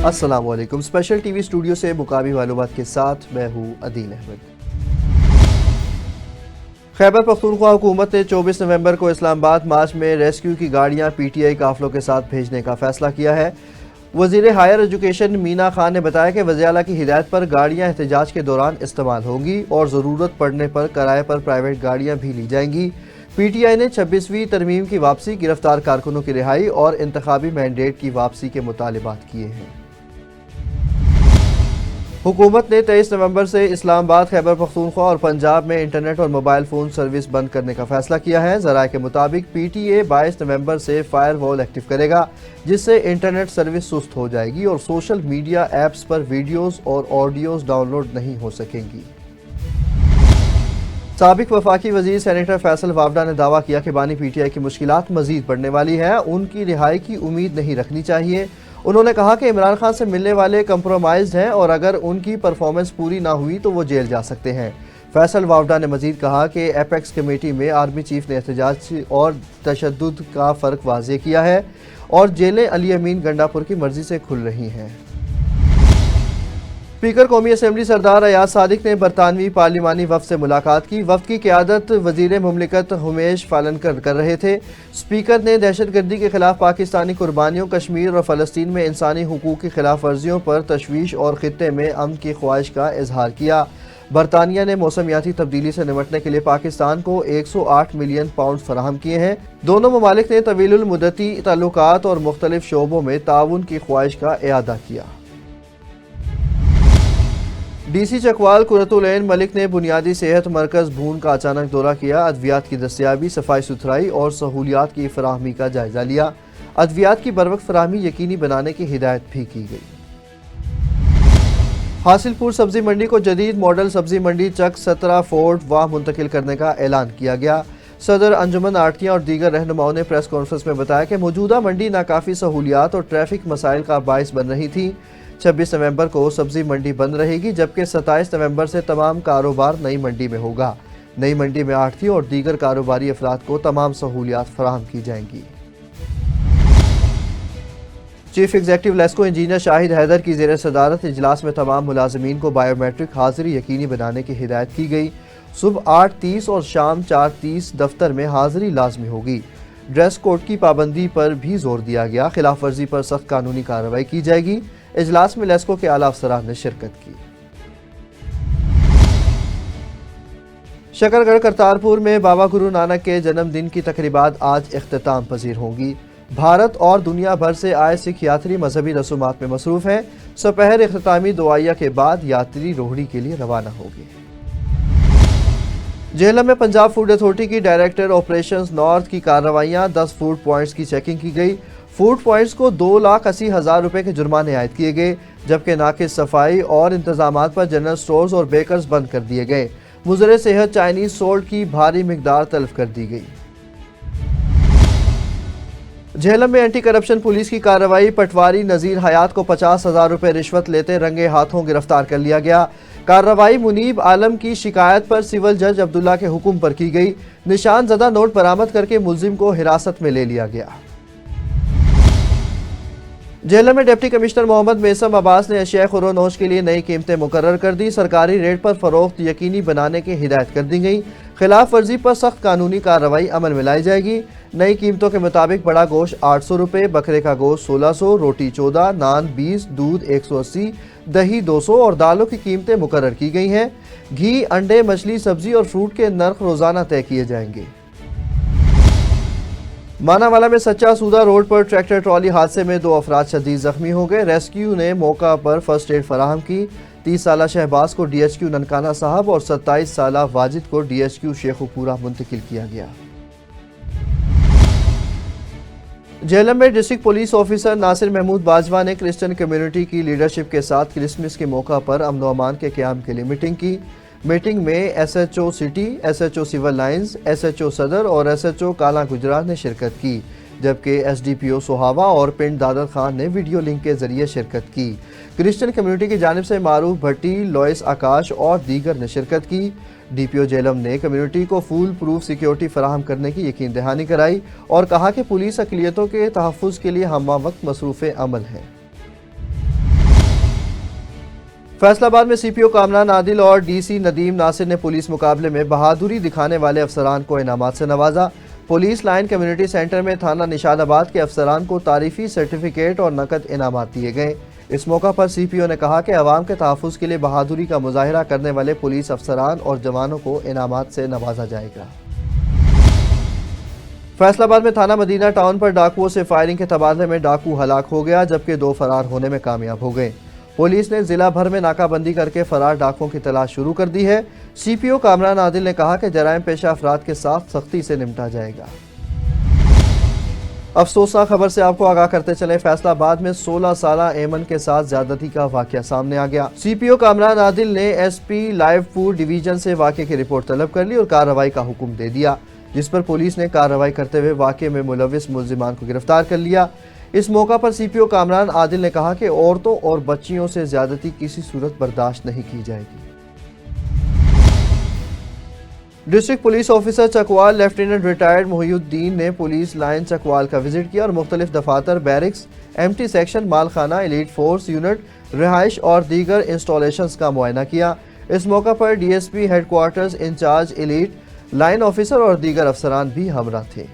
السلام علیکم۔ Special T V studio سے مقامی معلومات کے ساتھ میں ہوں عدیل احمد۔ خیبر پختونخوا حکومت نے 24 نومبر کو اسلام آباد مارچ میں ریسکیو کی گاڑیاں پی ٹی آئی قافلوں کے ساتھ بھیجنے کا فیصلہ کیا ہے۔ وزیر ہائر ایجوکیشن مینا خان نے بتایا کہ وزیر اعلیٰ کی ہدایت پر گاڑیاں احتجاج کے دوران استعمال ہوں گی اور ضرورت پڑنے پر کرائے پر پرائیویٹ گاڑیاں بھی لی جائیں گی۔ پی ٹی آئی نے 26ویں ترمیم کی واپسی، گرفتار کارکنوں کی رہائی اور انتخابی مینڈیٹ کی واپسی کے مطالبات کیے ہیں۔ حکومت نے 23 نومبر سے اسلام آباد، خیبر پختونخوا اور پنجاب میں انٹرنیٹ اور موبائل فون سروس بند کرنے کا فیصلہ کیا ہے۔ ذرائع کے مطابق پی ٹی اے 22 نومبر سے فائر وال ایکٹیو کرے گا، جس سے انٹرنیٹ سروس سست ہو جائے گی اور سوشل میڈیا ایپس پر ویڈیوز اور آڈیوز ڈاؤن لوڈ نہیں ہو سکیں گی۔ سابق وفاقی وزیر سینیٹر فیصل وافڈا نے دعویٰ کیا کہ بانی پی ٹی آئی کی مشکلات مزید بڑھنے والی ہے، ان کی رہائی کی امید نہیں رکھنی چاہیے۔ انہوں نے کہا کہ عمران خان سے ملنے والے کمپرومائزڈ ہیں اور اگر ان کی پرفارمنس پوری نہ ہوئی تو وہ جیل جا سکتے ہیں۔ فیصل وافڈا نے مزید کہا کہ ایپیکس کمیٹی میں آرمی چیف نے احتجاج اور تشدد کا فرق واضح کیا ہے اور جیلیں علی امین گنڈاپور کی مرضی سے کھل رہی ہیں۔ اسپیکر قومی اسمبلی سردار ایاز صادق نے برطانوی پارلیمانی وفد سے ملاقات کی۔ وفد کی قیادت وزیر مملکت ہمیش فالنکر کر رہے تھے۔ اسپیکر نے دہشت گردی کے خلاف پاکستانی قربانیوں، کشمیر اور فلسطین میں انسانی حقوق کی خلاف ورزیوں پر تشویش اور خطے میں امن کی خواہش کا اظہار کیا۔ برطانیہ نے موسمیاتی تبدیلی سے نمٹنے کے لیے پاکستان کو 108 ملین پاؤنڈ فراہم کیے ہیں۔ دونوں ممالک نے طویل المدتی تعلقات اور مختلف شعبوں میں تعاون کی خواہش کا اعادہ کیا۔ ڈی سی چکوال قرۃ العین ملک نے بنیادی صحت مرکز بھون کا اچانک دورہ کیا۔ ادویات کی دستیابی، صفائی ستھرائی اور سہولیات کی فراہمی کا جائزہ لیا۔ ادویات کی بروقت فراہمی یقینی بنانے کی ہدایت بھی کی گئی۔ حاصل پور سبزی منڈی کو جدید ماڈل سبزی منڈی چک 17 فورٹ واہ منتقل کرنے کا اعلان کیا گیا۔ صدر انجمن آڑتیاں اور دیگر رہنماؤں نے پریس کانفرنس میں بتایا کہ موجودہ منڈی ناکافی سہولیات اور ٹریفک مسائل کا باعث بن رہی تھی۔ 26 نومبر کو سبزی منڈی بند رہے گی، جبکہ 27 نومبر سے تمام کاروبار نئی منڈی میں ہوگا۔ نئی منڈی میں آڑتیوں اور دیگر کاروباری افراد کو تمام سہولیات فراہم کی جائیں گی۔ چیف ایگزیکٹو لیسکو انجینئر شاہد حیدر کی زیر صدارت اجلاس میں تمام ملازمین کو بائیو میٹرک حاضری یقینی بنانے کی ہدایت کی گئی۔ صبح 8:30 اور شام 4:30 دفتر میں حاضری لازمی ہوگی۔ ڈریس کوڈ کی پابندی پر بھی زور دیا گیا۔ خلاف ورزی پر سخت قانونی کارروائی کی جائے گی۔ اجلاس میں لیسکو کے اعلیٰ افسران نے شرکت کی۔ شکر گڑھ کرتارپور میں بابا گرو نانک کے جنم دن کی تقریبات آج اختتام پذیر ہوں گی۔ بھارت اور دنیا بھر سے آئے سکھ یاتری مذہبی رسومات میں مصروف ہیں۔ سپہر اختتامی دعائیہ کے بعد یاتری روہڑی کے لیے روانہ ہوں گے۔ جہلم میں پنجاب فوڈ اتھارٹی کی ڈائریکٹر آپریشنز نارتھ کی کارروائیاں، 10 فوڈ پوائنٹس کی چیکنگ کی گئی۔ فوڈ پوائنٹس کو 2,80,000 روپے کے جرمانے عائد کیے گئے، جبکہ ناقص صفائی اور انتظامات پر جنرل سٹورز اور بیکرز بند کر دیے گئے۔ مضر صحت چائنیز سولٹ کی بھاری مقدار تلف کر دی گئی۔ جہلم میں اینٹی کرپشن پولیس کی کارروائی، پٹواری نذیر حیات کو 50,000 روپے رشوت لیتے رنگے ہاتھوں گرفتار کر لیا گیا۔ کارروائی منیب عالم کی شکایت پر سول جج عبداللہ کے حکم پر کی گئی۔ نشان زدہ نوٹ برآمد کر کے ملزم کو حراست میں لے لیا گیا۔ جہلم میں ڈپٹی کمشنر محمد میثم عباس نے اشیاء خوردونوش کے لیے نئی قیمتیں مقرر کر دی۔ سرکاری ریٹ پر فروخت یقینی بنانے کی ہدایت کر دی گئی۔ خلاف ورزی پر سخت قانونی کارروائی عمل میں لائی جائے گی۔ نئی قیمتوں کے مطابق بڑا گوشت 800 روپے، بکرے کا گوشت 1600، روٹی 14، نان 20، دودھ 180، دہی 200 اور دالوں کی قیمتیں مقرر کی گئی ہیں۔ گھی، انڈے، مچھلی، سبزی اور فروٹ کے نرخ روزانہ طے کیے جائیں گے۔ ماناوالا میں سچا سودا روڈ پر ٹریکٹر ٹرالی حادثے میں 2 افراد شدید زخمی ہو گئے۔ ریسکیو نے موقع پر فرسٹ ایڈ فراہم کی۔ 30 سالہ شہباز کو ڈی ایچ کیو ننکانہ صاحب اور 27 سالہ واجد کو ڈی ایچ کیو شیخو پورہ منتقل کیا گیا۔ جہلم میں ڈسٹرکٹ پولیس آفیسر ناصر محمود باجوہ نے کرسچن کمیونٹی کی لیڈرشپ کے ساتھ کرسمس کے موقع پر امن و امان کے قیام کے لیے میٹنگ کی۔ میٹنگ میں S H O city, S H O civil lines, S H O Saddar اور ایس ایچ او کالا گجرات نے شرکت کی، جبکہ ایس ڈی پی او سوہاوا اور پنڈ دادر خان نے ویڈیو لنک کے ذریعے شرکت کی۔ کرسچن کمیونٹی کی جانب سے معروف بھٹی، لوئس آکاش اور دیگر نے شرکت کی۔ ڈی پی او جہلم نے کمیونٹی کو فول پروف سیکیورٹی فراہم کرنے کی یقین دہانی کرائی اور کہا کہ پولیس اقلیتوں کے تحفظ کے لیے ہمہ وقت مصروف عمل ہے۔ फैसला बाद में सीपीओ कामरान आदिल और डीसी नदीम नासिर ने पुलिस मुकाबले में बहादुरी दिखाने वाले अफसरान को इनामात से नवाजा। पुलिस लाइन कम्युनिटी सेंटर में थाना निशादाबाद के अफसरान को तारीफी सर्टिफिकेट और नकद इनामात दिए गए। इस मौका पर सीपीओ ने कहा कि अवाम के तहफ़्फ़ुज़ के लिए बहादुरी का मुजाहिरा करने वाले पुलिस अफसरान और जवानों को इनामात से नवाजा जाएगा। फैसलाबाद में थाना मदीना टाउन पर डाकुओं से फायरिंग के तबादले में डाकू हलाक हो गया, जबकि 2 फरार होने में कामयाब हो गए। पुलिस ने जिला भर में नाकाबंदी करके फरार डाकुओं की तलाश शुरू कर दी है। सीपीओ कामरान आदिल ने कहा कि जराइम पेशा अफराद के साथ सख्ती से निपटा जाएगा। अफसोसनाक खबर से आपको आगाह करते चले, फैसलाबाद में 16 साला एमन के साथ ज्यादती का वाकया सामने आ गया। सीपीओ कामरान आदिल ने एसपी लाइव फूड डिवीजन से वाकये की रिपोर्ट तलब कर ली और कार्रवाई का हुक्म दे दिया, जिस पर पुलिस ने कार्रवाई करते हुए वाकये में मुलविस मुल्जिमान को गिरफ्तार कर लिया। इस मौका पर सीपीओ कामरान आदिल ने कहा कि औरतों और बच्चियों से ज्यादती किसी सूरत बर्दाश्त नहीं की जाएगी। District police officer Chakwal lieutenant retired Mohiuddin ने पुलिस लाइन चकवाल का विजिट किया और मुख्तलिफ दफातर, बैरिक्स, एमटी सेक्शन, मालखाना, एलीट फोर्स यूनिट, रिहाइश और दीगर इंस्टॉलेशंस का मुआयना किया। इस मौका पर DSP headquarters incharge elite, line officer और दीगर अफसरान भी हमरा थे।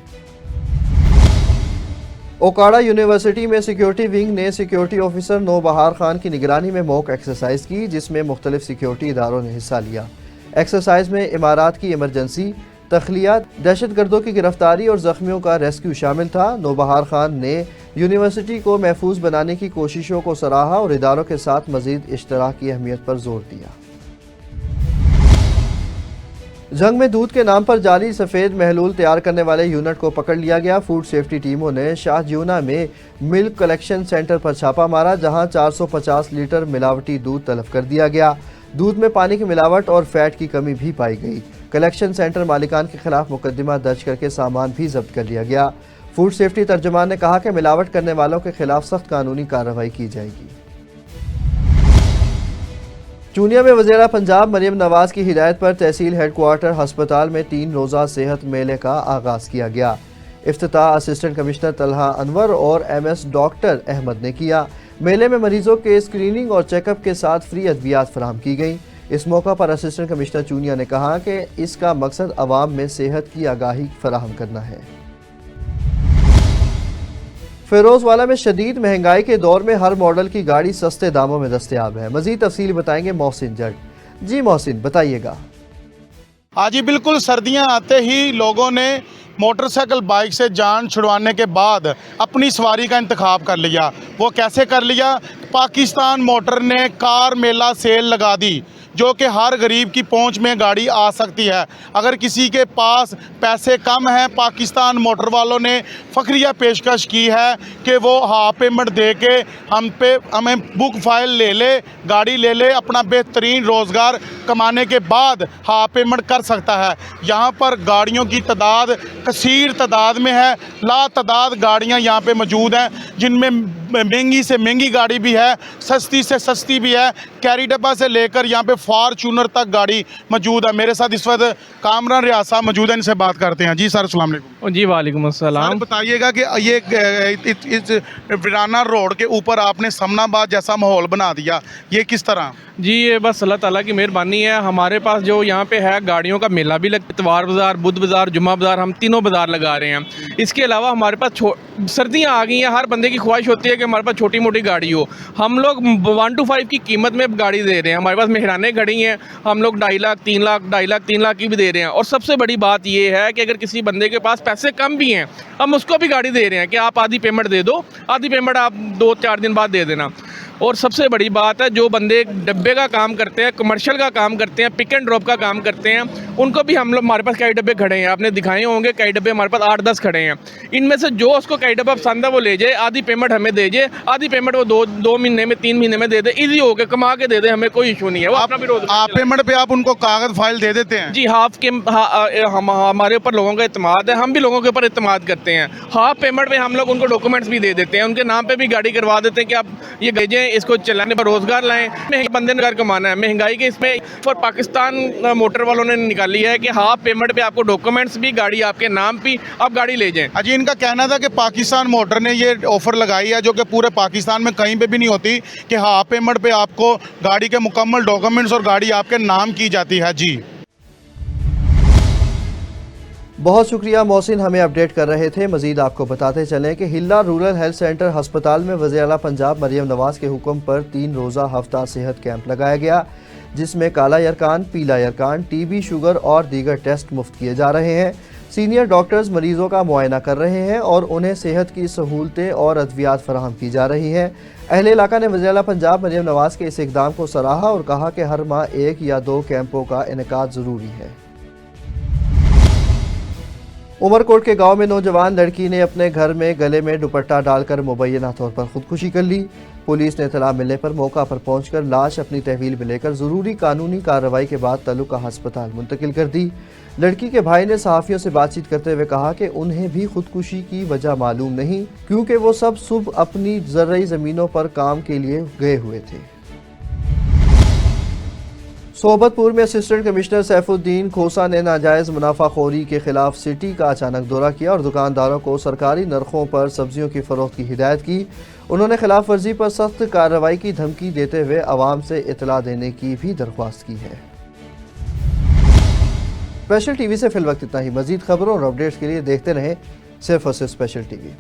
ओकाड़ा यूनिवर्सिटी में सिक्योरिटी विंग ने सिक्योरिटी ऑफिसर नौबहार खान की निगरानी में मॉक एक्सरसाइज की, जिसमें मुख्तलिफ सिक्योरिटी इदारों ने हिस्सा लिया। एक्सरसाइज में इमारात की इमरजेंसी, तख्लियात, दहशतगर्दों की गिरफ्तारी और जख्मियों का रेस्क्यू शामिल था। नौबहार खान ने यूनिवर्सिटी को महफूज बनाने की कोशिशों को सराहा और इदारों के साथ मजीद इश्तराक की अहमियत पर जोर दिया। जंग में दूध के नाम पर जाली सफ़ेद महलूल तैयार करने वाले यूनिट को पकड़ लिया गया। फूड सेफ्टी टीमों ने शाहजूना में मिल्क कलेक्शन सेंटर पर छापा मारा, जहां 450 लीटर मिलावटी दूध तलब कर दिया गया। दूध में पानी की मिलावट और फैट की कमी भी पाई गई। कलेक्शन सेंटर मालिकान के खिलाफ मुकदमा दर्ज करके सामान भी जब्त कर लिया गया। फूड सेफ्टी तर्जुमान ने कहा कि मिलावट करने वालों के खिलाफ सख्त कानूनी कार्रवाई की जाएगी। चूनिया में वज़ीर पंजाब मरियम नवाज की हिदायत पर तहसील हेडक्वार्टर हस्पताल में 3 रोज़ा सेहत मेले का आगाज़ किया गया। इफ्तिताह असिस्टेंट कमिश्नर तलहा अनवर और एमएस डॉक्टर अहमद ने किया। मेले में मरीजों के स्क्रीनिंग और चेकअप के साथ फ्री अद्वियात फराहम की गई। इस मौका पर असिस्टेंट कमिश्नर चूनिया ने कहा कि इसका मकसद अवाम में सेहत की आगाही फराहम करना है। फिरोजवाला में शदीद महंगाई के दौर में हर मॉडल की गाड़ी सस्ते दामों में दस्तयाब है। मजीद तफसील बताएंगे मोहसिन जट। जी मोहसिन, बताइएगा। हाँ जी, बिल्कुल। सर्दियां आते ही लोगों ने मोटरसाइकिल बाइक से जान छुड़वाने के बाद अपनी सवारी का इंतखाब कर लिया। वो कैसे कर लिया? पाकिस्तान मोटर ने कार मेला सेल लगा दी, जो कि हर गरीब की पहुंच में गाड़ी आ सकती है। अगर किसी के पास पैसे कम हैं, पाकिस्तान मोटर वालों ने फ़खरिया पेशकश की है कि वो हाफ पेमेंट दे के हमें बुक फाइल ले ले, गाड़ी ले ले, अपना बेहतरीन रोज़गार कमाने के बाद हाफ पेमेंट कर सकता है। यहाँ पर गाड़ियों की तादाद कसीर तादाद में है, लातादाद गाड़ियाँ यहाँ पे मौजूद हैं, जिनमें महंगी से महंगी गाड़ी भी है, सस्ती से सस्ती भी है। कैरी डब्बा से लेकर यहाँ पे फॉर्चूनर तक गाड़ी मौजूद है। मेरे साथ इस वक्त कामरान रियाज साहब मौजूद हैं, इनसे बात करते हैं। जी सर, अस्सलाम वालेकुम। जी वालेकुम अस्सलाम। बताइएगा कि ये इस वीराना रोड के ऊपर आपने समनाबाद जैसा माहौल बना दिया, ये किस तरह? जी, ये बस अल्लाह ताला की मेहरबानी है। हमारे पास जो यहाँ पे है गाड़ियों का मेला भी लगता है, इतवार बाज़ार, बुध बाज़ार, जुम्मा बाज़ार, हम तीनों बाज़ार लगा रहे हैं। इसके अलावा हमारे पास सर्दियाँ आ गई हैं, हर बंदे की ख्वाहिश होती है कि हमारे पास छोटी मोटी गाड़ी हो। हम लोग 1 to 5 की कीमत में गाड़ी दे रहे हैं। हमारे पास मेहरानें खड़ी हैं, हम लोग 2.5 लाख 3 लाख 2.5 लाख 3 लाख की भी दे रहे हैं। और सबसे बड़ी बात ये है कि अगर किसी बंदे के पास पैसे कम भी हैं, हम उसको भी गाड़ी दे रहे हैं कि आप आधी पेमेंट दे दो, आधी पेमेंट आप 2-4 दिन बाद दे देना। और सबसे बड़ी बात है, जो बंदे डब्बे का काम करते हैं, कमर्शियल का काम करते हैं, पिक एंड ड्रॉप का काम करते हैं, उनको भी हम लोग, हमारे पास कई डब्बे खड़े हैं, आपने दिखाए होंगे कई डब्बे हमारे पास 8-10 खड़े हैं। इनमें से जो उसको कई डब्बा पसंद है वो ले जाए, आधी पेमेंट हमें दे जाए, आधी पेमेंट वो 2 महीने में 3 महीने में दे दे, ईजी हो के कमा के दे दे, हमें कोई इशू नहीं है। वो अपना भी आप पेमेंट पे आप उनको कागज फाइल दे देते हैं? जी, हाफ के हमारे ऊपर लोगों का इत्मीनान है, हम भी लोगों के ऊपर इत्मीनान करते हैं। हाफ पेमेंट पे हम लोग उनको डॉक्यूमेंट्स भी दे देते हैं, उनके नाम पे भी गाड़ी करवा देते हैं कि आप ये भेजें, इसको चलाने पर रोजगार लाएं। महंगाई बंदे ने घर कमाना है, महंगाई के इसमें और पाकिस्तान मोटर वालों ने निकाल डाली है कि हाफ पेमेंट पे आपको डॉक्यूमेंट्स भी, गाड़ी आपके नाम पे, आप गाड़ी ले जाएं। अजी इनका कहना था कि पाकिस्तान मोटर ने ये ऑफ़र लगाई है जो कि पूरे पाकिस्तान में कहीं पे भी नहीं होती, कि हाफ पेमेंट पे आपको गाड़ी के मुकम्मल डॉक्यूमेंट्स और गाड़ी आपके नाम की जाती है। जी बहुत शुक्रिया मोहसिन, हमें अपडेट कर रहे थे। मजीद आपको बताते चलें कि हिल्ला रूरल हेल्थ सेंटर अस्पताल में वज़ीर आला पंजाब मरियम नवाज़ के हुक्म पर 3 रोज़ा हफ्ता सेहत कैंप लगाया गया, जिसमें काला यरकान, पीला यरकान, टीबी, शुगर और दीगर टेस्ट मुफ्त किए जा रहे हैं। सीनियर डॉक्टर्स मरीजों का मुआयना कर रहे हैं और उन्हें सेहत की सहूलतें और अद्वियात फराहम की जा रही हैं। अहले इलाका ने वज़ीर आला पंजाब मरियम नवाज़ के इस इक़दाम को सराहा और कहा कि हर माह 1 या 2 कैंपों का इनेकाद ज़रूरी है। उमरकोट के गांव में नौजवान लड़की ने अपने घर में गले में दुपट्टा डालकर मुबैना तौर पर खुदकुशी कर ली। पुलिस ने इत्तला मिलने पर मौका पर पहुंचकर लाश अपनी तहवील में लेकर ज़रूरी कानूनी कार्रवाई के बाद तल्लुका अस्पताल मुंतकिल कर दी। लड़की के भाई ने सहाफ़ियों से बातचीत करते हुए कहा कि उन्हें भी खुदकुशी की वजह मालूम नहीं, क्योंकि वो सब सुबह अपनी ज़रई ज़मीनों पर काम के लिए गए हुए थे। सोबतपुर में असिस्टेंट कमिश्नर सैफुद्दीन खोसा ने नाजायज़ मुनाफाखोरी के खिलाफ सिटी का अचानक दौरा किया और दुकानदारों को सरकारी नरखों पर सब्जियों की फ़रोख्त की हिदायत की। उन्होंने खिलाफ वर्जी पर सख्त कार्रवाई की धमकी देते हुए आवाम से इतला देने की भी दरख्वास्त की है। स्पेशल टीवी से फिल वक्त इतना ही। मज़ीद खबरों और अपडेट्स के लिए देखते रहें सिर्फ और सिर्फ स्पेशल टीवी।